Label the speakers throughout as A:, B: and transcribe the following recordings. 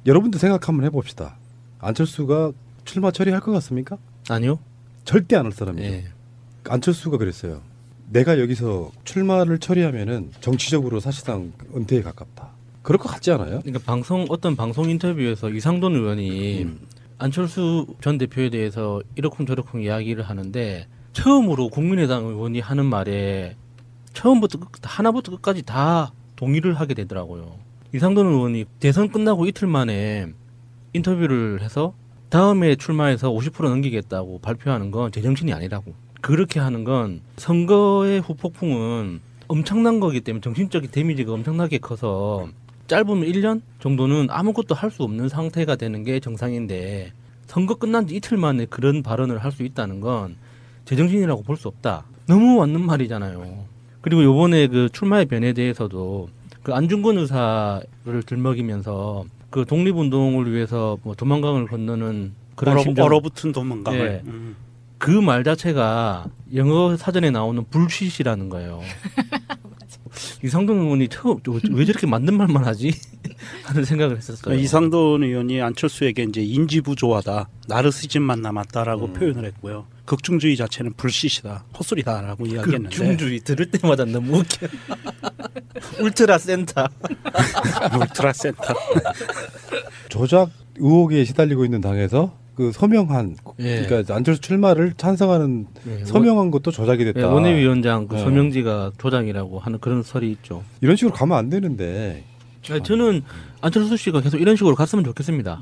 A: 여러분도 생각 한번 해봅시다. 안철수가 출마 처리할 것 같습니까?
B: 아니요.
A: 절대 안 할 사람이죠.
B: 예.
A: 안철수가 그랬어요. 내가 여기서 출마를 처리하면은 정치적으로 사실상 은퇴에 가깝다. 그럴 것 같지 않아요?
B: 그러니까 어떤 방송 인터뷰에서 이상돈 의원이 안철수 전 대표에 대해서 이러쿵저러쿵 이야기를 하는데 처음으로 국민의당 의원이 하는 말에 처음부터 하나부터 끝까지 다 동의를 하게 되더라고요. 이상돈 의원이 대선 끝나고 이틀 만에 인터뷰를 해서 다음에 출마해서 50% 넘기겠다고 발표하는 건 제정신이 아니라고. 그렇게 하는 건 선거의 후폭풍은 엄청난 거기 때문에 정신적인 데미지가 엄청나게 커서 짧으면 1년 정도는 아무것도 할 수 없는 상태가 되는 게 정상인데 선거 끝난 지 이틀 만에 그런 발언을 할 수 있다는 건 제정신이라고 볼 수 없다. 너무 맞는 말이잖아요. 그리고 요번에 그 출마의 변에 대해서도 그 안중근 의사를 들먹이면서 그 독립운동을 위해서 뭐 도망강을 건너는 그런 심정,
C: 얼어붙은 도망강을.
B: 예. 그 말 자체가 영어 사전에 나오는 불쉿이라는 거예요. 이상돈 의원이 처음 왜 저렇게 맞는 말만 하지? 하는 생각을 했었어요.
C: 이상돈 의원이 안철수에게 이제 인지부조하다, 나르시즘만 남았다라고 표현을 했고요. 극중주의 자체는 불쉿이다, 헛소리다라고 이야기했는데.
B: 극중주의 들을 때마다 너무 웃겨. 울트라 센터.
C: 울트라 센터.
A: 조작 의혹에 시달리고 있는 당에서 그 서명한 그러니까 안철수 출마를 찬성하는 서명한 것도 조작이 됐다.
B: 원내위원장 그 서명지가 조작이라고 하는 그런 설이 있죠.
A: 이런 식으로 가면 안 되는데.
B: 저는 안철수 씨가 계속 이런 식으로 갔으면 좋겠습니다.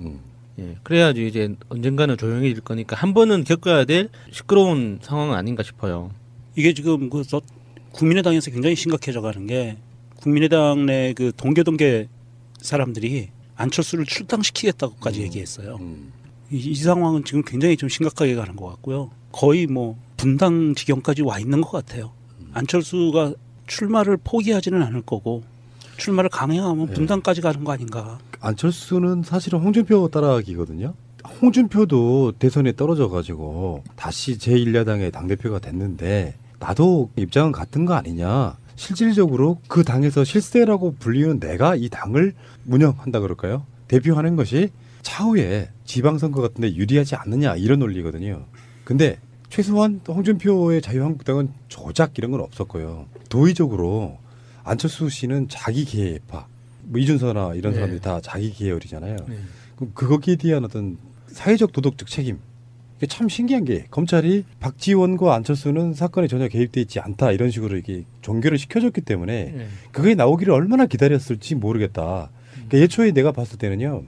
B: 예, 그래야지 이제 언젠가는 조용해질 거니까 한 번은 겪어야 될 시끄러운 상황은 아닌가 싶어요.
C: 이게 지금 그 국민의당에서 굉장히 심각해져가는 게 국민의당 내 그 동계 사람들이 안철수를 출당시키겠다고까지 얘기했어요. 이 상황은 지금 굉장히 좀 심각하게 가는 것 같고요. 거의 뭐 분당 지경까지 와 있는 것 같아요. 안철수가 출마를 포기하지는 않을 거고 출마를 강행하면 분당까지 가는 거 아닌가.
A: 안철수는 사실은 홍준표 따라가기거든요. 홍준표도 대선에 떨어져가지고 다시 제1야당의 당대표가 됐는데 나도 입장은 같은 거 아니냐. 실질적으로 그 당에서 실세라고 불리는 내가 이 당을 운영한다 그럴까요? 대표하는 것이 차후에 지방선거 같은 데 유리하지 않느냐 이런 논리거든요. 근데 최소한 홍준표의 자유한국당은 조작 이런 건 없었고요. 도의적으로 안철수 씨는 자기 계파, 뭐 이준서나 이런 사람들이 다 자기 계열이잖아요. 그럼 거기에 대한 어떤 사회적 도덕적 책임. 이게 참 신기한 게 검찰이 박지원과 안철수는 사건에 전혀 개입돼 있지 않다 이런 식으로 이게 종결을 시켜줬기 때문에 그게 나오기를 얼마나 기다렸을지 모르겠다. 그러니까 예초에 내가 봤을 때는요.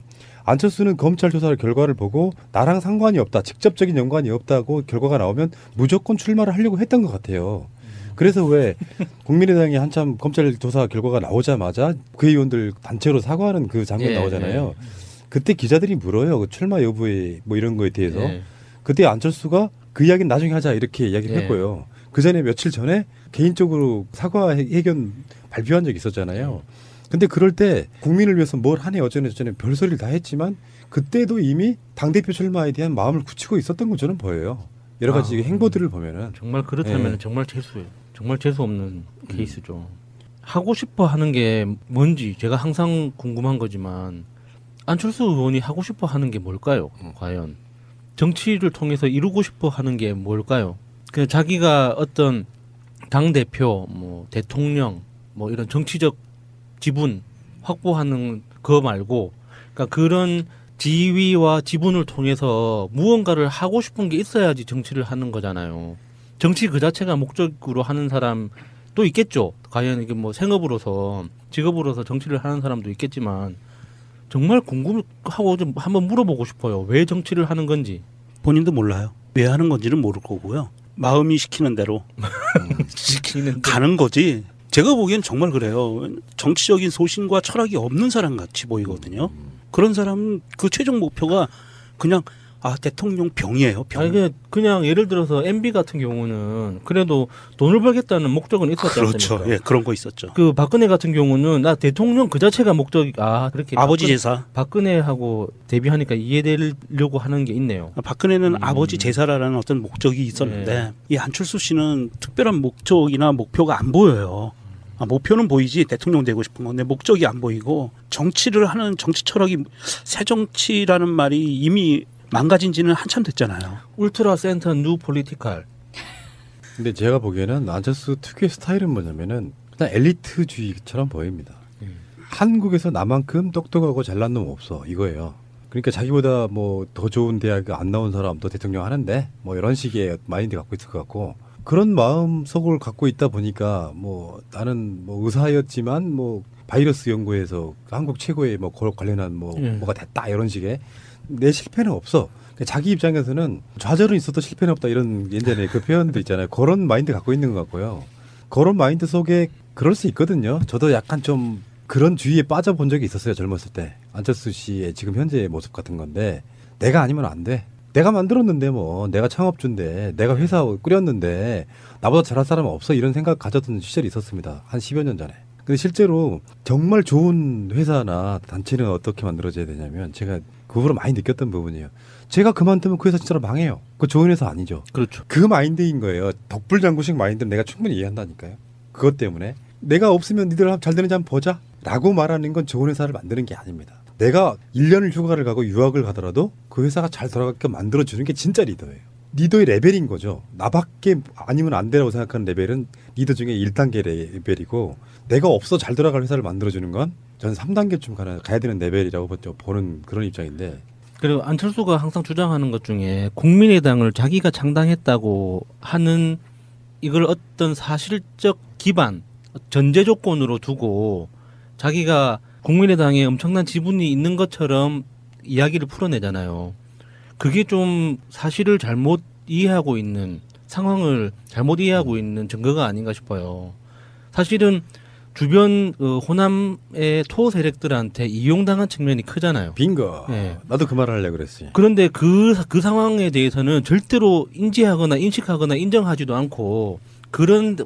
A: 안철수는 검찰 조사 결과를 보고 나랑 상관이 없다. 직접적인 연관이 없다고 결과가 나오면 무조건 출마를 하려고 했던 것 같아요. 그래서 왜 국민의당이 한참 검찰 조사 결과가 나오자마자 국회의원들 단체로 사과하는 그 장면 나오잖아요. 그때 기자들이 물어요. 그 출마 여부에 뭐 이런 거에 대해서. 그때 안철수가 그 이야기는 나중에 하자 이렇게 이야기를 했고요. 그 전에 며칠 전에 개인적으로 사과 해견 발표한 적이 있었잖아요. 근데 그럴 때 국민을 위해서 뭘 하네 어쩌네 저쩌네 별소리를 다 했지만 그때도 이미 당대표 출마에 대한 마음을 굳히고 있었던 거 저는 보여요. 여러 가지 행보들을 보면은.
B: 정말 그렇다면 정말 재수예요. 정말 재수 없는 케이스죠. 하고 싶어 하는 게 뭔지 제가 항상 궁금한 거지만 안철수 의원이 하고 싶어 하는 게 뭘까요? 과연. 정치를 통해서 이루고 싶어 하는 게 뭘까요? 그냥 자기가 어떤 당대표, 뭐 대통령, 뭐 이런 정치적 지분 확보하는 거 말고 그러니까 그런 지위와 지분을 통해서 무언가를 하고 싶은 게 있어야지 정치를 하는 거잖아요. 정치 그 자체가 목적으로 하는 사람도 있겠죠. 과연 이게 뭐 생업으로서 직업으로서 정치를 하는 사람도 있겠지만 정말 궁금하고 좀 한번 물어보고 싶어요. 왜 정치를 하는 건지.
C: 본인도 몰라요. 왜 하는 건지는 모를 거고요. 마음이 시키는 대로 가는 거지. 제가 보기엔 정말 그래요. 정치적인 소신과 철학이 없는 사람 같이 보이거든요. 그런 사람은 그 최종 목표가 그냥 대통령 병이에요. 병.
B: 아니 그냥 예를 들어서 MB 같은 경우는 그래도 돈을 벌겠다는 목적은 있었지 않습니까?
C: 그렇죠. 예, 그런 거 있었죠.
B: 그 박근혜 같은 경우는 나 대통령 그 자체가 목적이 그렇게
C: 아버지 제사.
B: 박근혜하고 대비하니까 이해되려고 하는 게 있네요.
C: 박근혜는 아버지 제사라는 어떤 목적이 있었는데 이 안철수 씨는 특별한 목적이나 목표가 안 보여요. 목표는 보이지 대통령 되고 싶은 건 내 목적이 안 보이고 정치를 하는 정치 철학이 새정치라는 말이 이미 망가진 지는 한참 됐잖아요.
B: 울트라 센터 뉴 폴리티컬.
A: 근데 제가 보기에는 안철수 특유의 스타일은 뭐냐면은 그냥 엘리트주의처럼 보입니다. 한국에서 나만큼 똑똑하고 잘난 놈 없어 이거예요. 그러니까 자기보다 뭐 더 좋은 대학 안 나온 사람 더 대통령 하는데 뭐 이런 식의 마인드 갖고 있을 것 같고 그런 마음 속을 갖고 있다 보니까 뭐 나는 뭐 의사였지만 뭐 바이러스 연구에서 한국 최고의 뭐 관련한 뭐가 됐다 이런 식의 내 실패는 없어. 자기 입장에서는 좌절은 있어도 실패는 없다 이런 예전에 그 표현도 있잖아요. 그런 마인드 갖고 있는 것 같고요. 그런 마인드 속에 그럴 수 있거든요. 저도 약간 좀 그런 주의에 빠져본 적이 있었어요. 젊었을 때. 안철수 씨의 지금 현재의 모습 같은 건데 내가 아니면 안 돼. 내가 만들었는데 뭐 내가 창업주인데 내가 회사 꾸렸는데 나보다 잘할 사람은 없어 이런 생각 가졌던 시절이 있었습니다. 한 10여 년 전에. 근데 실제로 정말 좋은 회사나 단체는 어떻게 만들어져야 되냐면 제가 그 후로 많이 느꼈던 부분이에요. 제가 그만두면 그 회사 진짜로 망해요. 그 좋은 회사 아니죠.
B: 그렇죠.
A: 그 마인드인 거예요. 덕불장구식 마인드는 내가 충분히 이해한다니까요. 그것 때문에 내가 없으면 니들 잘 되는지 한번 보자 라고 말하는 건 좋은 회사를 만드는 게 아닙니다. 내가 1년을 휴가를 가고 유학을 가더라도 그 회사가 잘 돌아가게 만들어주는 게 진짜 리더예요. 리더의 레벨인 거죠. 나밖에 아니면 안 되라고 생각하는 레벨은 리더 중에 1단계 레벨이고 내가 없어 잘 돌아갈 회사를 만들어주는 건 저는 3단계쯤 가야 되는 레벨이라고 보는 그런 입장인데
B: 그리고 안철수가 항상 주장하는 것 중에 국민의당을 자기가 창당했다고 하는 이걸 어떤 사실적 기반, 전제 조건으로 두고 자기가 국민의당에 엄청난 지분이 있는 것처럼 이야기를 풀어내잖아요. 그게 좀 사실을 잘못 이해하고 있는 상황을 잘못 이해하고 있는 증거가 아닌가 싶어요. 사실은 주변 호남의 토 세력들한테 이용당한 측면이 크잖아요.
A: 빙거.
B: 네.
A: 나도 그 말을 하려고 그랬어요.
B: 그런데 그 상황에 대해서는 절대로 인지하거나 인식하거나 인정하지도 않고 그런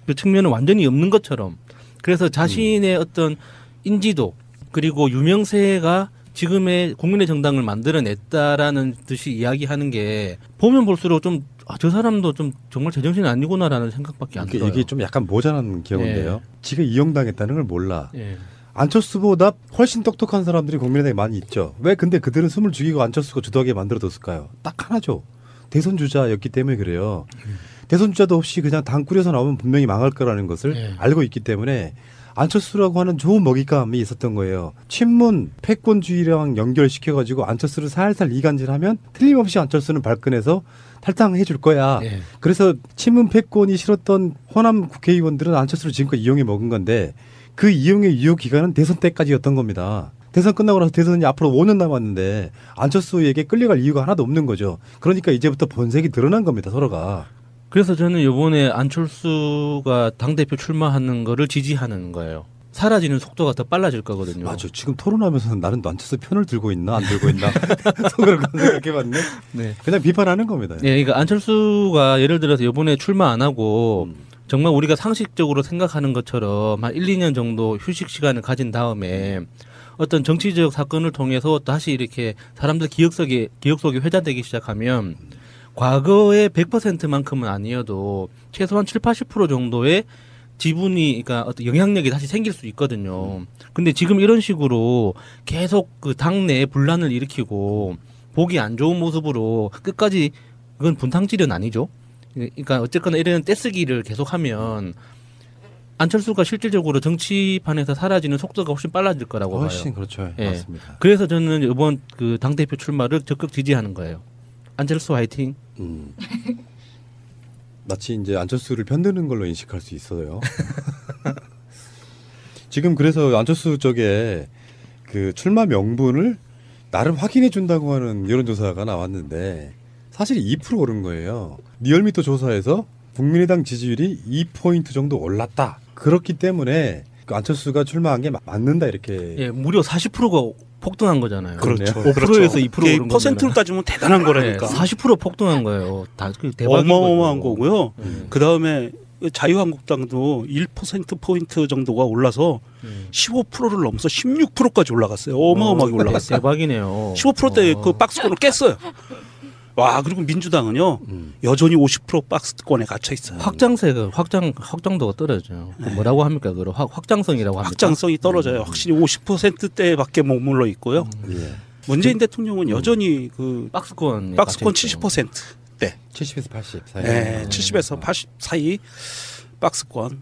B: 그 측면은 완전히 없는 것처럼 그래서 자신의 어떤 인지도 그리고 유명세가 지금의 국민의 정당을 만들어냈다라는 듯이 이야기하는 게 보면 볼수록 좀 저 사람도 좀 정말 제정신이 아니구나라는 생각밖에 안 들어요.
A: 이게 좀 약간 모자란 경우인데요. 지가 이용당했다는 걸 몰라.
B: 예.
A: 안철수보다 훨씬 똑똑한 사람들이 국민의당에 많이 있죠. 왜 근데 그들은 숨을 죽이고 안철수가 주도하게 만들어뒀을까요? 딱 하나죠. 대선 주자였기 때문에 그래요. 대선 주자도 없이 그냥 당 꾸려서 나오면 분명히 망할 거라는 것을 알고 있기 때문에 안철수라고 하는 좋은 먹잇감이 있었던 거예요. 친문 패권주의랑 연결시켜가지고 안철수를 살살 이간질하면 틀림없이 안철수는 발끈해서 탈당해 줄 거야. 그래서 친문 패권이 싫었던 호남 국회의원들은 안철수를 지금껏 이용해 먹은 건데 그 이용의 유효 기간은 대선 때까지였던 겁니다. 대선 끝나고 나서 대선이 앞으로 5년 남았는데 안철수에게 끌려갈 이유가 하나도 없는 거죠. 그러니까 이제부터 본색이 드러난 겁니다. 서로가.
B: 그래서 저는 이번에 안철수가 당대표 출마하는 거를 지지하는 거예요. 사라지는 속도가 더 빨라질 거거든요.
A: 맞아. 지금 토론하면서는 나는 안철수 편을 들고 있나 안 들고 있나 속으로 생각해봤네.
B: 네.
A: 그냥 비판하는 겁니다.
B: 네, 그러니까 안철수가 예를 들어서 이번에 출마 안 하고 정말 우리가 상식적으로 생각하는 것처럼 한 1, 2년 정도 휴식 시간을 가진 다음에 어떤 정치적 사건을 통해서 다시 이렇게 사람들 기억 속에 회자되기 시작하면 과거의 100%만큼은 아니어도 최소한 7, 80% 정도의 지분이, 그러니까 어떤 영향력이 다시 생길 수 있거든요. 근데 지금 이런 식으로 계속 그 당내에 분란을 일으키고 보기 안 좋은 모습으로 끝까지 그건 분탕질은 아니죠. 그러니까 어쨌거나 이런 떼쓰기를 계속하면 안철수가 실질적으로 정치판에서 사라지는 속도가 훨씬 빨라질 거라고 봐요.
A: 훨씬 그렇죠.
B: 예.
A: 맞습니다.
B: 그래서 저는 이번 그 당대표 출마를 적극 지지하는 거예요. 안철수 화이팅.
A: 마치 이제 안철수를 편드는 걸로 인식할 수 있어요. 지금 그래서 안철수 쪽에 그 출마 명분을 나름 확인해 준다고 하는 여론조사가 나왔는데 사실 2% 오른 거예요. 리얼미터 조사에서 국민의당 지지율이 2포인트 정도 올랐다. 그렇기 때문에 그 안철수가 출마한 게 맞는다 이렇게.
B: 예, 무려 40%가 폭등한 거잖아요.
C: 그렇죠.
B: 5%에서 2% 오른
C: 퍼센트로 따지면 대단한 거라니까.
B: 40% 폭등한 거예요. 다 대박인
C: 어마어마한
B: 거죠.
C: 거고요. 그 다음에 자유한국당도 1%포인트 정도가 올라서 15%를 넘어서 16%까지 올라갔어요. 어마어마하게 올라갔어요.
B: 대박이네요.
C: 15%대 그 박스권을 깼어요. 와 그리고 민주당은요 여전히 50% 박스권에 갇혀 있어요.
B: 확장도가 떨어져요. 그 뭐라고 합니까? 그 확장성이라고 합니까?
C: 확장성이 떨어져요. 확실히 50%대밖에 머물러 있고요.
A: 예.
C: 문재인 대통령은 여전히 그
B: 박스권
C: 70%대,
A: 70에서 80 사이.
C: 네, 70에서 80 사이 박스권.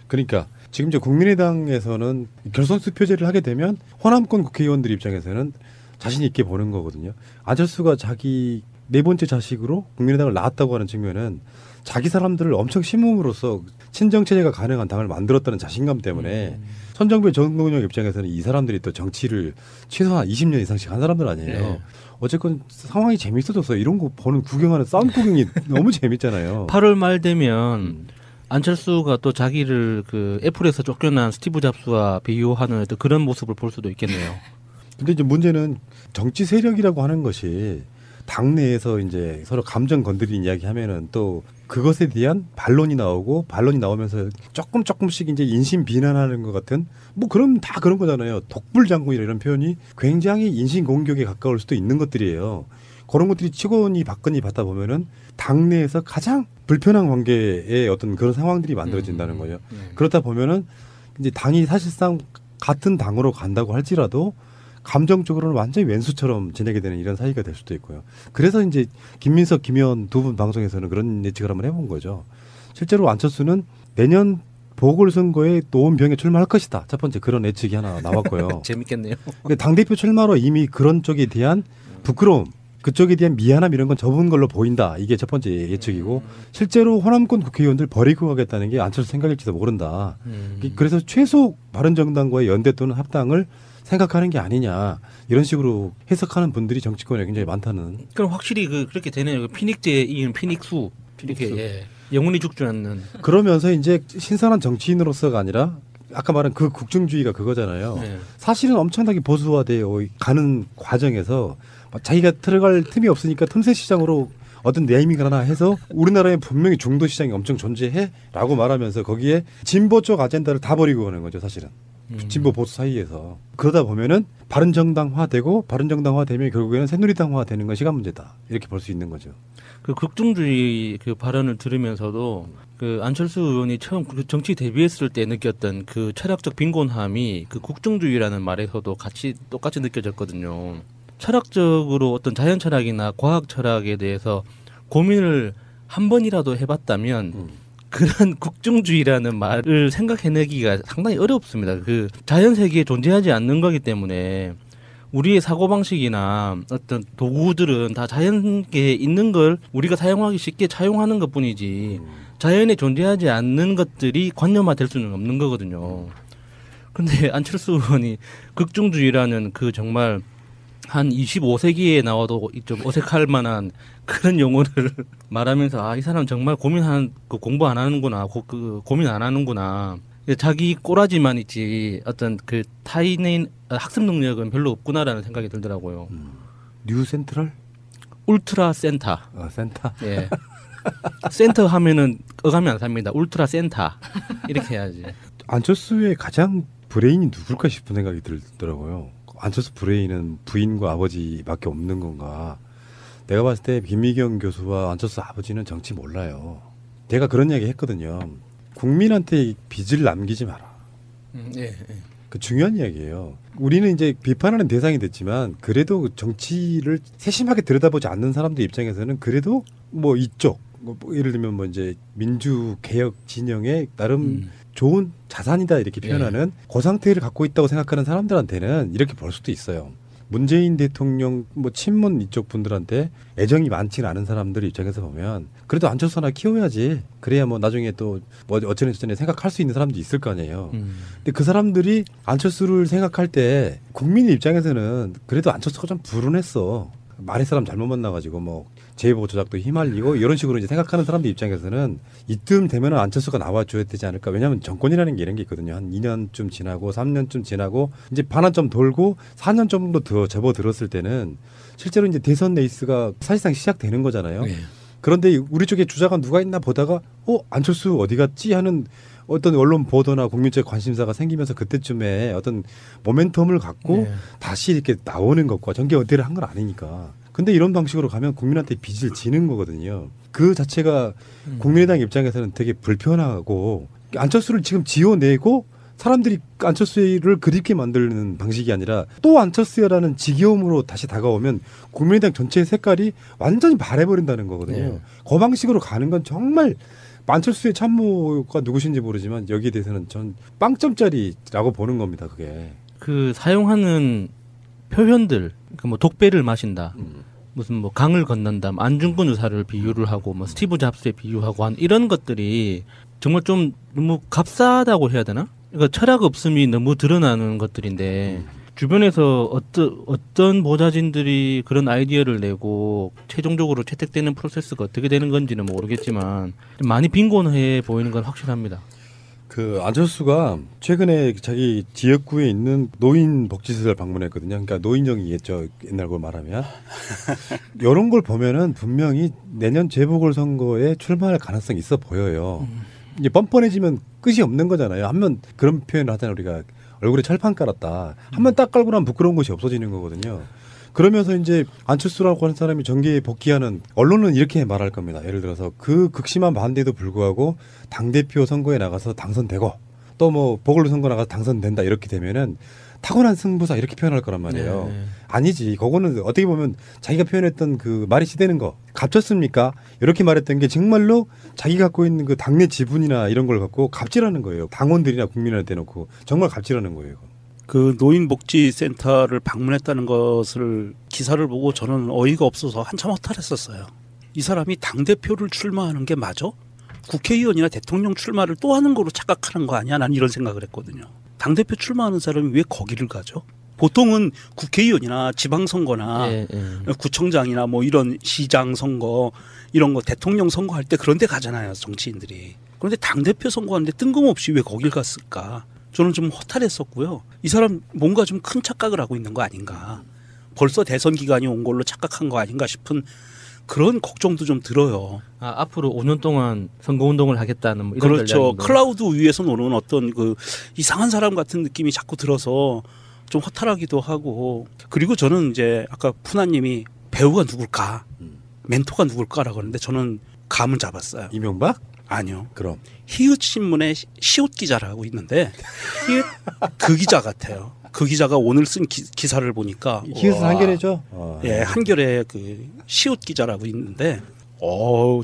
A: 그러니까 지금 이제 국민의당에서는 결선 투표제를 하게 되면 호남권 국회의원들 입장에서는 자신 있게 보는 거거든요. 안철수가 자기 네 번째 자식으로 국민의당을 낳았다고 하는 측면은 자기 사람들을 엄청 심음으로써 친정 체제가 가능한 당을 만들었다는 자신감 때문에 선정배 정동영 입장에서는 이 사람들이 또 정치를 최소한 20년 이상씩 한 사람들 아니에요.
B: 네.
A: 어쨌건 상황이 재밌어졌어요. 이런 거 보는 구경하는 싸움 구경이 너무 재밌잖아요.
B: 8월 말 되면 안철수가 또 자기를 그 애플에서 쫓겨난 스티브 잡스와 비교하는 또 그런 모습을 볼 수도 있겠네요.
A: 근데 이제 문제는 정치 세력이라고 하는 것이 당내에서 이제 서로 감정 건드리는 이야기 하면은 또 그것에 대한 반론이 나오고 반론이 나오면서 조금씩 이제 인신 비난하는 것 같은 뭐 그런 다 그런 거잖아요. 독불장군이라 이런 표현이 굉장히 인신 공격에 가까울 수도 있는 것들이에요. 그런 것들이 치고니 받거니 받다 보면은 당내에서 가장 불편한 관계의 어떤 그런 상황들이 만들어진다는 거죠. 그렇다 보면은 이제 당이 사실상 같은 당으로 간다고 할지라도 감정적으로는 완전히 왼수처럼 지내게 되는 이런 사이가 될 수도 있고요. 그래서 이제 김민석, 김현 두 분 방송에서는 그런 예측을 한번 해본 거죠. 실제로 안철수는 내년 보궐선거에 노원병에 출마할 것이다. 첫 번째 그런 예측이 하나 나왔고요.
B: 재밌겠네요.
A: 당대표 출마로 이미 그런 쪽에 대한 부끄러움, 그쪽에 대한 미안함 이런 건 접은 걸로 보인다. 이게 첫 번째 예측이고 실제로 호남권 국회의원들 버리고 가겠다는 게 안철수 생각일지도 모른다. 그래서 최소 바른정당과의 연대 또는 합당을 생각하는 게 아니냐 이런 식으로 해석하는 분들이 정치권에 굉장히 많다는.
B: 그럼 확실히 그렇게 되네요. 피닉제 이은 피닉수 이렇게 예. 영혼이 죽지 않는.
A: 그러면서 이제 신선한 정치인으로서가 아니라 아까 말한 그 국중주의가 그거잖아요.
B: 네.
A: 사실은 엄청나게 보수화되어 가는 과정에서 자기가 들어갈 틈이 없으니까 틈새 시장으로 어떤 네이밍을 하나 해서 우리나라에 분명히 중도 시장이 엄청 존재해라고 말하면서 거기에 진보 쪽 아젠다를 다 버리고 가는 거죠, 사실은. 진보 보수 사이에서. 그러다 보면은 바른정당화되고 바른정당화되면 결국에는 새누리당화되는 건 시간 문제다. 이렇게 볼 수 있는 거죠.
B: 그 극중주의 그 발언을 들으면서도 그 안철수 의원이 처음 그 정치 데뷔했을 때 느꼈던 그 철학적 빈곤함이 그 국중주의라는 말에서도 똑같이 느껴졌거든요. 철학적으로 어떤 자연 철학이나 과학 철학에 대해서 고민을 한 번이라도 해봤다면 그런 국중주의라는 말을 생각해내기가 상당히 어렵습니다. 그 자연 세계에 존재하지 않는 거기 때문에 우리의 사고방식이나 어떤 도구들은 다 자연계에 있는 걸 우리가 사용하기 쉽게 차용하는 것 뿐이지 자연에 존재하지 않는 것들이 관념화될 수는 없는 거거든요. 근데 안철수 의원이 극중주의라는 그 정말 한 25세기에 나와도 좀 어색할 만한 그런 용어를 말하면서 이 사람 정말 공부 안 하는구나, 고민 안 하는구나. 자기 꼬라지만 있지 어떤 그 타인의 학습 능력은 별로 없구나라는 생각이 들더라고요.
A: 뉴 센트럴?
B: 울트라 센터.
A: 센터.
B: 예. 센터 하면은 어감이 안 삽니다. 울트라 센터 이렇게 해야지.
A: 안철수의 가장 브레인이 누굴까 싶은 생각이 들더라고요. 안철수 브레인은 부인과 아버지밖에 없는 건가? 내가 봤을 때 김미경 교수와 안철수 아버지는 정치 몰라요. 제가 그런 이야기 했거든요. 국민한테 빚을 남기지 마라.
B: 예.
A: 그 중요한 이야기예요. 우리는 이제 비판하는 대상이 됐지만 그래도 정치를 세심하게 들여다보지 않는 사람들 입장에서는 그래도 뭐 이쪽 뭐 예를 들면 뭐 이제 민주개혁 진영의 나름 좋은 자산이다 이렇게 표현하는 그 상태를 갖고 있다고 생각하는 사람들한테는 이렇게 볼 수도 있어요. 문재인 대통령 뭐 친문 이쪽 분들한테 애정이 많지는 않은 사람들 입장에서 보면 그래도 안철수 하나 키워야지. 그래야 뭐 나중에 또 뭐 어쩌네 저쩌네 생각할 수 있는 사람도 있을 거 아니에요. 근데 그 사람들이 안철수를 생각할 때 국민의 입장에서는 그래도 안철수가 좀 불운했어. 말의 사람 잘못 만나가지고 뭐 제보 조작도 휘말리고 이런 식으로 이제 생각하는 사람들 입장에서는 이쯤 되면은 안철수가 나와줘야 되지 않을까. 왜냐하면 정권이라는 게 이런 게 있거든요. 한 2년쯤 지나고 3년쯤 지나고 이제 반환점 돌고 4년 정도 더 접어들었을 때는 실제로 이제 대선 레이스가 사실상 시작되는 거잖아요.
B: 네.
A: 그런데 우리 쪽에 주자가 누가 있나 보다가 안철수 어디 갔지 하는 어떤 언론 보도나 국민적 관심사가 생기면서 그때쯤에 어떤 모멘텀을 갖고 다시 이렇게 나오는 것과 전개 연대를 한 건 아니니까 근데 이런 방식으로 가면 국민한테 빚을 지는 거거든요. 그 자체가 국민의당 입장에서는 되게 불편하고 안철수를 지금 지어내고 사람들이 안철수를 그립게 만드는 방식이 아니라 또 안철수라는 지겨움으로 다시 다가오면 국민의당 전체의 색깔이 완전히 바래버린다는 거거든요.
B: 네.
A: 그 방식으로 가는 건 정말 안철수의 참모가 누구신지 모르지만 여기에 대해서는 전 빵점짜리라고 보는 겁니다. 그게.
B: 그 사용하는 표현들, 그 뭐 독배를 마신다, 무슨 뭐 강을 건넌다, 안중근 의사를 비유를 하고 뭐 스티브 잡스에 비유하고 한 이런 것들이 정말 좀 너무 값싸다고 해야 되나? 그러니까 철학 없음이 너무 드러나는 것들인데 주변에서 어떤 보좌진들이 그런 아이디어를 내고 최종적으로 채택되는 프로세스가 어떻게 되는 건지는 모르겠지만 많이 빈곤해 보이는 건 확실합니다.
A: 그 안철수가 최근에 자기 지역구에 있는 노인 복지시설 방문했거든요. 그러니까 노인정이겠죠. 옛날 걸 말하면. 이런 걸 보면은 분명히 내년 재보궐선거에 출마할 가능성이 있어 보여요. 이제 뻔뻔해지면 끝이 없는 거잖아요. 한번 그런 표현을 하잖아요. 우리가 얼굴에 철판 깔았다. 한번 딱 깔고 나면 부끄러운 것이 없어지는 거거든요. 그러면서 이제 안철수라고 하는 사람이 정계에 복귀하는 언론은 이렇게 말할 겁니다. 예를 들어서 그 극심한 반대에도 불구하고 당대표 선거에 나가서 당선되고 또 뭐 보궐선거 나가서 당선된다 이렇게 되면은 타고난 승부사 이렇게 표현할 거란 말이에요.
B: 네.
A: 아니지. 그거는 어떻게 보면 자기가 표현했던 그 말이 시대는 거 값졌습니까? 이렇게 말했던 게 정말로 자기 갖고 있는 그 당내 지분이나 이런 걸 갖고 갑질하는 거예요. 당원들이나 국민한테 대놓고 정말 갑질하는 거예요.
C: 그 노인복지센터를 방문했다는 것을 기사를 보고 저는 어이가 없어서 한참 허탈했었어요. 이 사람이 당대표를 출마하는 게 맞아? 국회의원이나 대통령 출마를 또 하는 거로 착각하는 거 아니야? 난 이런 생각을 했거든요. 당대표 출마하는 사람이 왜 거기를 가죠? 보통은 국회의원이나 지방선거나 구청장이나 뭐 이런 시장 선거 이런 거 대통령 선거할 때 그런 데 가잖아요. 정치인들이. 그런데 당대표 선거하는데 뜬금없이 왜 거길 갔을까? 저는 좀 허탈했었고요. 이 사람 뭔가 좀 큰 착각을 하고 있는 거 아닌가. 벌써 대선 기간이 온 걸로 착각한 거 아닌가 싶은 그런 걱정도 좀 들어요.
B: 아, 앞으로 5년 동안 선거운동을 하겠다는 뭐 이런
C: 그렇죠.
B: 전략인가요?
C: 클라우드 위에서 노는 어떤 그 이상한 사람 같은 느낌이 자꾸 들어서 좀 허탈하기도 하고. 그리고 저는 이제 아까 푸나님이 배우가 누굴까, 멘토가 누굴까라고 하는데 저는 감은 잡았어요.
A: 이명박?
C: 아니요.
A: 그럼.
C: 히읗 신문의 시옷 기자라고 있는데 히읗 그 기자 같아요. 그 기자가 오늘 쓴 기사를 보니까
A: 히읗은 한겨레죠?
C: 예, 한겨레 그 시옷 기자라고 있는데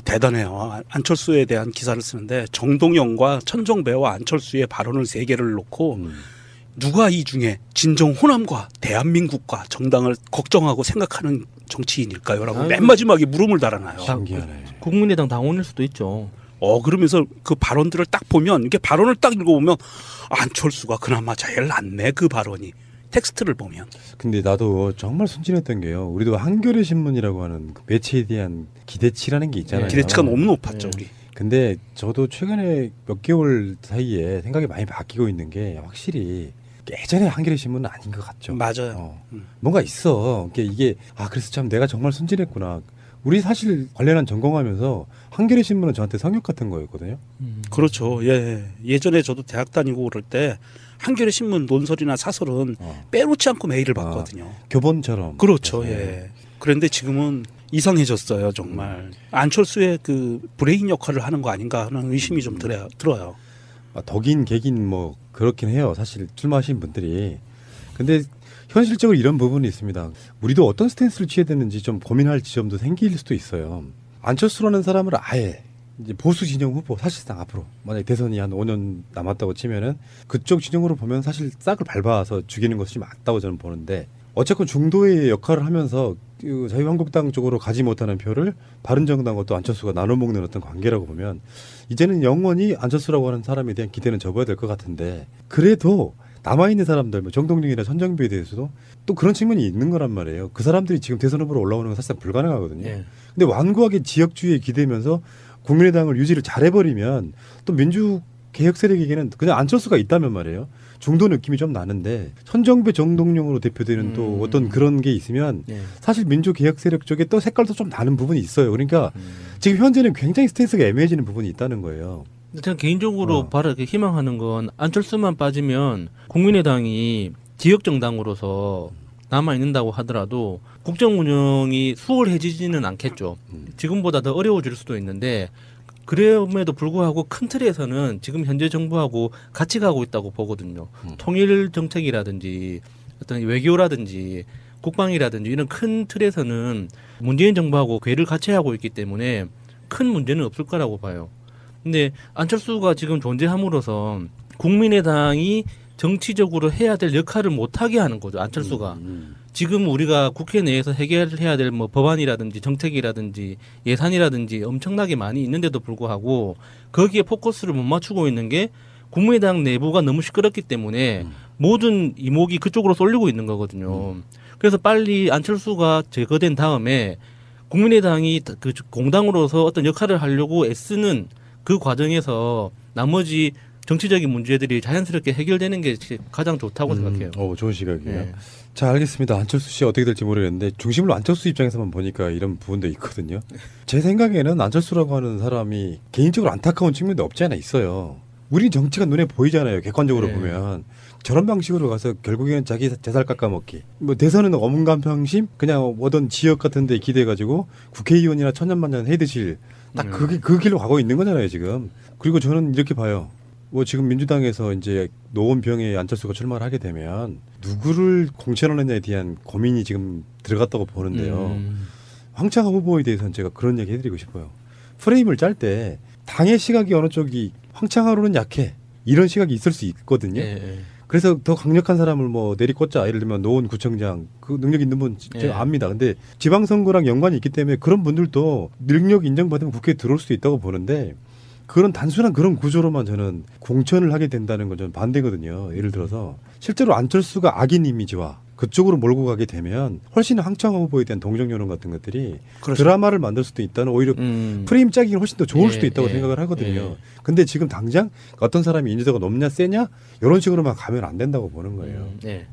C: 대단해요. 안철수에 대한 기사를 쓰는데 정동영과 천정배와 안철수의 발언을 3개를 놓고 누가 이 중에 진정 호남과 대한민국과 정당을 걱정하고 생각하는 정치인일까요? 라고 맨 마지막에 물음을 달아놔요.
A: 신기하네.
B: 국민의당 당원일 수도 있죠.
C: 그러면서 그 발언들을 딱 보면 이게 발언을 딱 읽어보면 안철수가 그나마 제일 낫네 그 발언이 텍스트를 보면.
A: 근데 나도 정말 순진했던 게요. 우리도 한겨레 신문이라고 하는 그 매체에 대한 기대치라는 게 있잖아요.
C: 기대치가 너무 높았죠 우리.
A: 근데 저도 최근에 몇 개월 사이에 생각이 많이 바뀌고 있는 게 확실히 예전에 한겨레 신문은 아닌 것 같죠.
C: 맞아요.
A: 뭔가 있어. 이게 그래서 참 내가 정말 순진했구나. 우리 사실 관련한 전공하면서 한겨레 신문은 저한테 성역 같은 거였거든요.
C: 그렇죠. 예전에 저도 대학 다니고 그럴 때 한겨레 신문 논설이나 사설은 빼놓지 않고 메일을 받거든요.
A: 교본처럼.
C: 그렇죠. 예. 그런데 지금은 이상해졌어요. 정말 안철수의 그 브레인 역할을 하는 거 아닌가 하는 의심이 좀 들어요.
A: 덕인 객인 뭐 그렇긴 해요. 사실 출마하신 분들이. 근데 현실적으로 이런 부분이 있습니다. 우리도 어떤 스탠스를 취해야 되는지 좀 고민할 지점도 생길 수도 있어요. 안철수라는 사람을 아예 이제 보수 진영 후보 사실상 앞으로 만약 대선이 한 5년 남았다고 치면은 그쪽 진영으로 보면 사실 싹을 밟아서 죽이는 것이 맞다고 저는 보는데 어쨌건 중도의 역할을 하면서 자유한국당 쪽으로 가지 못하는 표를 바른정당과 또 안철수가 나눠먹는 어떤 관계라고 보면 이제는 영원히 안철수라고 하는 사람에 대한 기대는 접어야 될 것 같은데 그래도 남아있는 사람들, 뭐 정동영이나 천정배에 대해서도 또 그런 측면이 있는 거란 말이에요. 그 사람들이 지금 대선 후보로 올라오는 건 사실상 불가능하거든요.
B: 예.
A: 근데 완고하게 지역주의에 기대면서 국민의당을 유지를 잘해버리면 또 민주개혁 세력에게는 그냥 안철수가 있다면 말이에요. 중도 느낌이 좀 나는데 천정배 정동영으로 대표되는 또 어떤 그런 게 있으면 사실 민주개혁 세력 쪽에 또 색깔도 좀 나는 부분이 있어요. 그러니까 지금 현재는 굉장히 스탠스가 애매해지는 부분이 있다는 거예요.
B: 저는 개인적으로 바르게 희망하는 건 안철수만 빠지면 국민의당이 지역 정당으로서 남아 있는다고 하더라도 국정 운영이 수월해지지는 않겠죠. 지금보다 더 어려워질 수도 있는데 그럼에도 불구하고 큰 틀에서는 지금 현재 정부하고 같이 가고 있다고 보거든요. 통일 정책이라든지 어떤 외교라든지 국방이라든지 이런 큰 틀에서는 문재인 정부하고 궤를 같이 하고 있기 때문에 큰 문제는 없을 거라고 봐요. 근데 안철수가 지금 존재함으로써 국민의당이 정치적으로 해야 될 역할을 못하게 하는 거죠. 안철수가. 지금 우리가 국회 내에서 해결해야 될 뭐 법안이라든지 정책이라든지 예산이라든지 엄청나게 많이 있는데도 불구하고 거기에 포커스를 못 맞추고 있는 게 국민의당 내부가 너무 시끄럽기 때문에 모든 이목이 그쪽으로 쏠리고 있는 거거든요. 그래서 빨리 안철수가 제거된 다음에 국민의당이 그 공당으로서 어떤 역할을 하려고 애쓰는 그 과정에서 나머지 정치적인 문제들이 자연스럽게 해결되는 게 가장 좋다고 생각해요.
A: 좋은 시각이에요.
B: 네.
A: 자, 알겠습니다. 안철수 씨 어떻게 될지 모르겠는데 중심으로 안철수 입장에서만 보니까 이런 부분도 있거든요. 제 생각에는 안철수라고 하는 사람이 개인적으로 안타까운 측면도 없지 않아 있어요. 우리 정치가 눈에 보이잖아요. 객관적으로
B: 네.
A: 보면. 저런 방식으로 가서 결국에는 자기 재살 깎아먹기. 뭐 대선은 어문간평심 그냥 어떤 지역 같은 데 기대가지고 국회의원이나 천년만년 해드실 딱 그 길로 가고 있는 거잖아요, 지금. 그리고 저는 이렇게 봐요. 뭐 지금 민주당에서 이제 노원병에 안철수가 출마를 하게 되면 누구를 공천하느냐에 대한 고민이 지금 들어갔다고 보는데요. 황창호 후보에 대해서는 제가 그런 얘기 해드리고 싶어요. 프레임을 짤 때 당의 시각이 어느 쪽이 황창호로는 약해. 이런 시각이 있을 수 있거든요.
B: 네.
A: 그래서 더 강력한 사람을 뭐 내리꽂자. 예를 들면 노원구청장 그 능력 있는 분 제가 압니다. 근데 지방선거랑 연관이 있기 때문에 그런 분들도 능력 인정받으면 국회에 들어올 수도 있다고 보는데 그런 단순한 그런 구조로만 저는 공천을 하게 된다는 건 저는 반대거든요. 예를 들어서 실제로 안철수가 악인 이미지와 그쪽으로 몰고 가게 되면 훨씬 황창호 후보에 대한 동정 여론 같은 것들이
C: 그렇죠.
A: 드라마를 만들 수도 있다는 오히려 프레임 짜기는 훨씬 더 좋을 수도 있다고 생각을 하거든요. 근데 지금 당장 어떤 사람이 인지도가 높냐 세냐 이런 식으로만 가면 안 된다고 보는 거예요.
B: 네.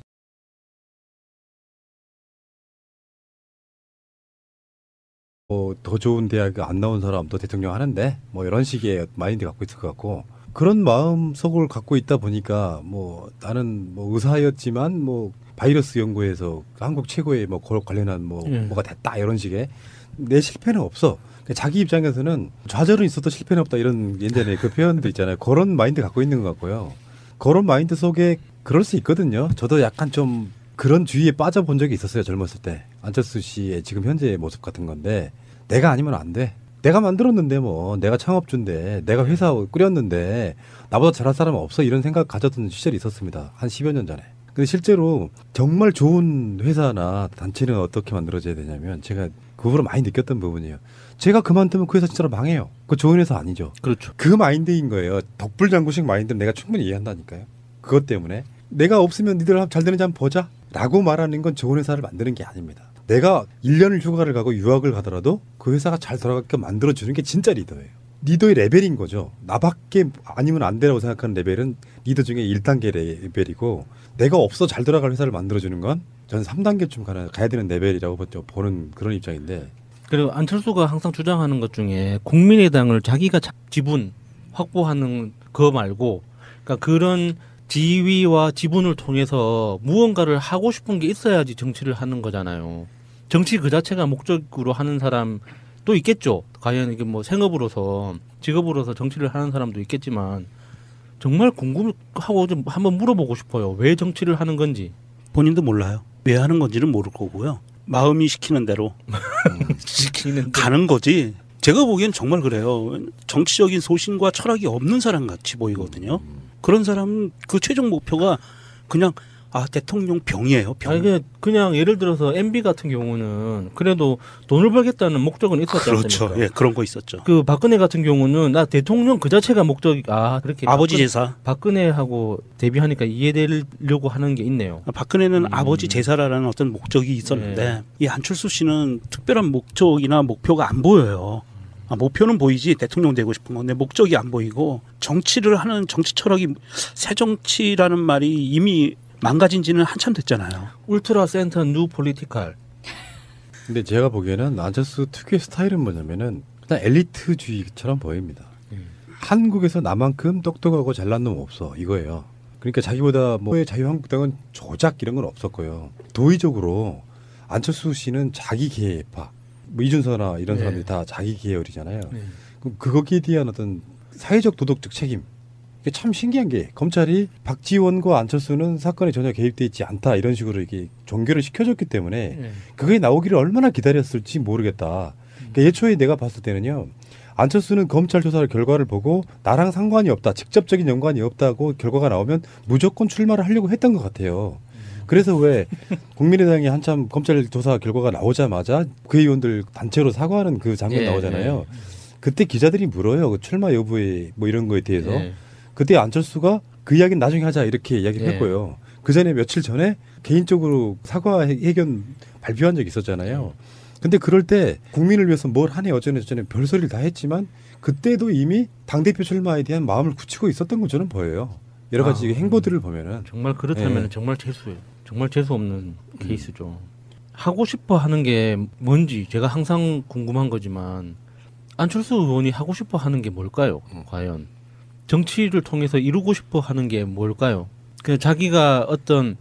A: 뭐 더 좋은 대학 안 나온 사람도 대통령 하는데 뭐 이런 식의 마인드 갖고 있을 것 같고 그런 마음 속을 갖고 있다 보니까 뭐 나는 뭐 의사였지만 뭐 바이러스 연구에서 한국 최고의 뭐 관련한 뭐가 됐다 이런 식의 내 실패는 없어. 자기 입장에서는 좌절은 있어도 실패는 없다 이런 예전에 그 표현도 있잖아요. 그런 마인드 갖고 있는 것 같고요. 그런 마인드 속에 그럴 수 있거든요. 저도 약간 좀 그런 주의에 빠져본 적이 있었어요. 젊었을 때. 안철수 씨의 지금 현재의 모습 같은 건데 내가 아니면 안 돼. 내가 만들었는데 뭐 내가 창업주인데 내가 회사 꾸렸는데 나보다 잘할 사람은 없어 이런 생각 가졌던 시절이 있었습니다. 한 10여 년 전에. 근데 실제로 정말 좋은 회사나 단체는 어떻게 만들어져야 되냐면 제가 그 후로 많이 느꼈던 부분이에요. 제가 그만두면 그 회사 진짜로 망해요. 그 좋은 회사 아니죠.
B: 그렇죠.
A: 그 마인드인 거예요. 덕불장구식 마인드는 내가 충분히 이해한다니까요. 그것 때문에 내가 없으면 니들 잘 되는지 한번 보자 라고 말하는 건 좋은 회사를 만드는 게 아닙니다. 내가 1년을 휴가를 가고 유학을 가더라도 그 회사가 잘 돌아가게 만들어주는 게 진짜 리더예요. 리더의 레벨인 거죠. 나밖에 아니면 안 되라고 생각하는 레벨은 리더 중에 1단계 레벨이고 내가 없어 잘 돌아갈 회사를 만들어주는 건 저는 3단계쯤 가야 되는 레벨이라고 보는 그런 입장인데
B: 그리고 안철수가 항상 주장하는 것 중에 국민의당을 자기가 지분 확보하는 거 말고 그러니까 그런 지위와 지분을 통해서 무언가를 하고 싶은 게 있어야지 정치를 하는 거잖아요. 정치 그 자체가 목적으로 하는 사람도 있겠죠. 과연 이게 뭐 생업으로서 직업으로서 정치를 하는 사람도 있겠지만 정말 궁금하고 좀 한번 물어보고 싶어요. 왜 정치를 하는 건지.
C: 본인도 몰라요. 왜 하는 건지는 모를 거고요. 마음이 시키는 대로
B: 시키는
C: 가는 거지. 제가 보기엔 정말 그래요. 정치적인 소신과 철학이 없는 사람 같이 보이거든요. 그런 사람은 그 최종 목표가 그냥 대통령 병이에요. 병.
B: 이게 그냥 예를 들어서 MB 같은 경우는 그래도 돈을 벌겠다는 목적은 있었지 않습니까?
C: 그렇죠. 예, 그런 거 있었죠.
B: 그 박근혜 같은 경우는 나 대통령 그 자체가 목적이 그렇게
C: 아버지 제사.
B: 박근혜하고 대비하니까 이해되려고 하는 게 있네요.
C: 박근혜는 아버지 제사라는 어떤 목적이 있었는데 이 안철수 씨는 특별한 목적이나 목표가 안 보여요. 목표는 보이지 대통령 되고 싶은 건데 목적이 안 보이고 정치를 하는 정치 철학이 새정치라는 말이 이미 망가진 지는 한참 됐잖아요.
B: 울트라 센터 뉴 폴리티컬.
A: 근데 제가 보기에는 안철수 특유의 스타일은 뭐냐면은 그냥 엘리트주의처럼 보입니다. 한국에서 나만큼 똑똑하고 잘난 놈 없어 이거예요. 그러니까 자기보다 뭐 자유한국당은 조작 이런 건 없었고요. 도의적으로 안철수 씨는 자기 계파, 뭐 이준서나 이런
B: 네.
A: 사람들이 다 자기 계열이잖아요.
B: 네.
A: 그럼 거기에 대한 어떤 사회적 도덕적 책임. 이게 참 신기한 게 검찰이 박지원과 안철수는 사건에 전혀 개입돼 있지 않다 이런 식으로 이게 종결을 시켜줬기 때문에
B: 네.
A: 그게 나오기를 얼마나 기다렸을지 모르겠다. 그러니까 예초에 내가 봤을 때는요. 안철수는 검찰 조사 결과를 보고 나랑 상관이 없다. 직접적인 연관이 없다고 결과가 나오면 무조건 출마를 하려고 했던 것 같아요. 그래서 왜 국민의당이 한참 검찰 조사 결과가 나오자마자 그 의원들 단체로 사과하는 그 장면
B: 예,
A: 나오잖아요. 그때 기자들이 물어요. 그 출마 여부에 뭐 이런 거에 대해서.
B: 예.
A: 그때 안철수가 그 이야기는 나중에 하자 이렇게 이야기를
B: 예.
A: 했고요. 그 전에 며칠 전에 개인적으로 사과 해견 발표한 적이 있었잖아요. 근데 그럴 때 국민을 위해서 뭘 하네 어쩌네 저쩌네 별소리를 다 했지만 그때도 이미 당대표 출마에 대한 마음을 굳히고 있었던 것처럼 보여요. 여러 가지 행보들을 보면은.
B: 정말 그렇다면
A: 예.
B: 정말 재수예요. 정말 재수 없는 케이스죠. 하고 싶어 하는 게 뭔지 제가 항상 궁금한 거지만 안철수 의원이 하고 싶어 하는 게 뭘까요? 과연 정치를 통해서 이루고 싶어 하는 게 뭘까요? 그 자기가 어떤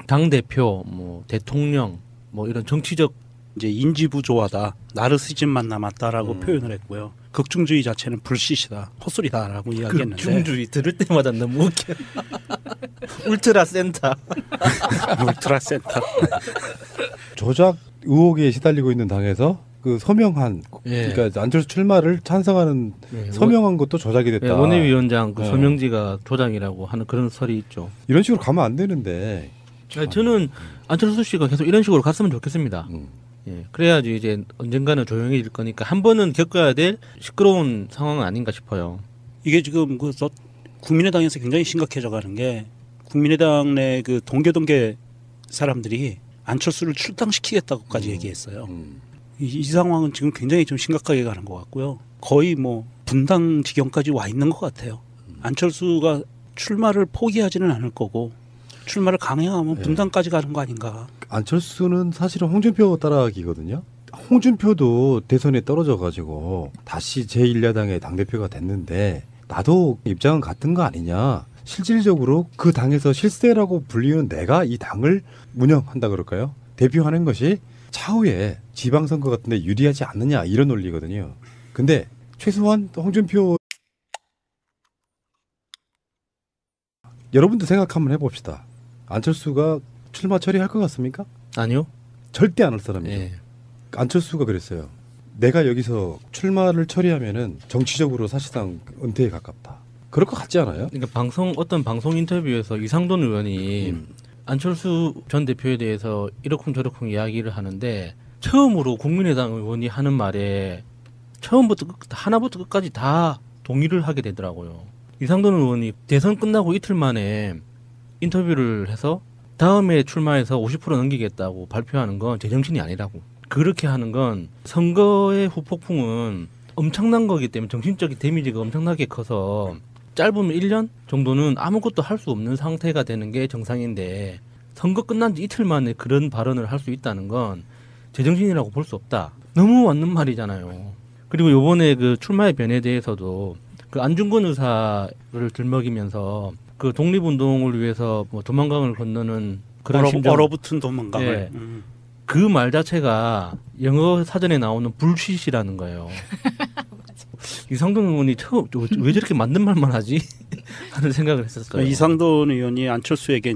B: 당 대표, 뭐 대통령, 뭐 이런 정치적
C: 이제 인지 부조화다, 나르시즘만 남았다라고 표현을 했고요. 극중주의 자체는 불씨시다, 헛소리다라고 이야기했는데
B: 중주의 들을 때마다 너무 웃겨. 울트라 센터.
C: 울트라 센터.
A: 조작 의혹에 시달리고 있는 당에서 그 서명한
B: 예.
A: 그러니까 안철수 출마를 찬성하는
B: 예,
A: 서명한 것도 조작이 됐다.
B: 네, 원내위원장 그
A: 네.
B: 서명지가 조작이라고 하는 그런 설이 있죠.
A: 이런 식으로 가면 안 되는데.
B: 아니, 저는 안철수 씨가 계속 이런 식으로 갔으면 좋겠습니다.
A: 음.
B: 예, 그래야지 이제 언젠가는 조용해질 거니까 한 번은 겪어야 될 시끄러운 상황은 아닌가 싶어요.
C: 이게 지금 국민의당에서 굉장히 심각해져 가는 게 국민의당 내 그 동계 사람들이 안철수를 출당시키겠다고까지 얘기했어요. 이 상황은 지금 굉장히 좀 심각하게 가는 것 같고요. 거의 뭐 분당 지경까지 와 있는 것 같아요. 안철수가 출마를 포기하지는 않을 거고 출마를 강행하면 분당까지 가는 거 아닌가.
A: 안철수는 사실은 홍준표 따라가기거든요. 홍준표도 대선에 떨어져 가지고 다시 제1야당의 당대표가 됐는데 나도 입장은 같은 거 아니냐. 실질적으로 그 당에서 실세라고 불리는 내가 이 당을 운영한다 그럴까요? 대표하는 것이 차후에 지방선거 같은 데 유리하지 않느냐 이런 논리거든요. 근데 최소한 홍준표 여러분도 생각 한번 해봅시다. 안철수가 출마 처리할 것 같습니까?
B: 아니요?
A: 절대 안 할 사람이죠.
B: 예.
A: 안철수가 그랬어요. 내가 여기서 출마를 처리하면은 정치적으로 사실상 은퇴에 가깝다. 그럴 것 같지 않아요?
B: 그러니까 어떤 방송 인터뷰에서 이상돈 의원이 안철수 전 대표에 대해서 이러쿵저러쿵 이야기를 하는데 처음으로 국민의당 의원이 하는 말에 처음부터 하나부터 끝까지 다 동의를 하게 되더라고요. 이상돈 의원이 대선 끝나고 이틀 만에 인터뷰를 해서 다음에 출마해서 50% 넘기겠다고 발표하는 건 제정신이 아니라고. 그렇게 하는 건 선거의 후폭풍은 엄청난 거기 때문에 정신적인 데미지가 엄청나게 커서 짧으면 1년 정도는 아무것도 할 수 없는 상태가 되는 게 정상인데 선거 끝난 지 이틀 만에 그런 발언을 할 수 있다는 건 제정신이라고 볼 수 없다. 너무 맞는 말이잖아요. 그리고 요번에 그 출마의 변에 대해서도 그 안중근 의사를 들먹이면서 그 독립운동을 위해서 뭐 도망강을 건너는 그런 심정,
C: 얼어붙은 도망강을.
B: 예. 그 말 자체가 영어 사전에 나오는 불쉿이라는 거예요. 이상돈 의원이 처음 왜 저렇게 맞는 말만 하지? 하는 생각을 했었어요.
C: 이상돈 의원이 안철수에게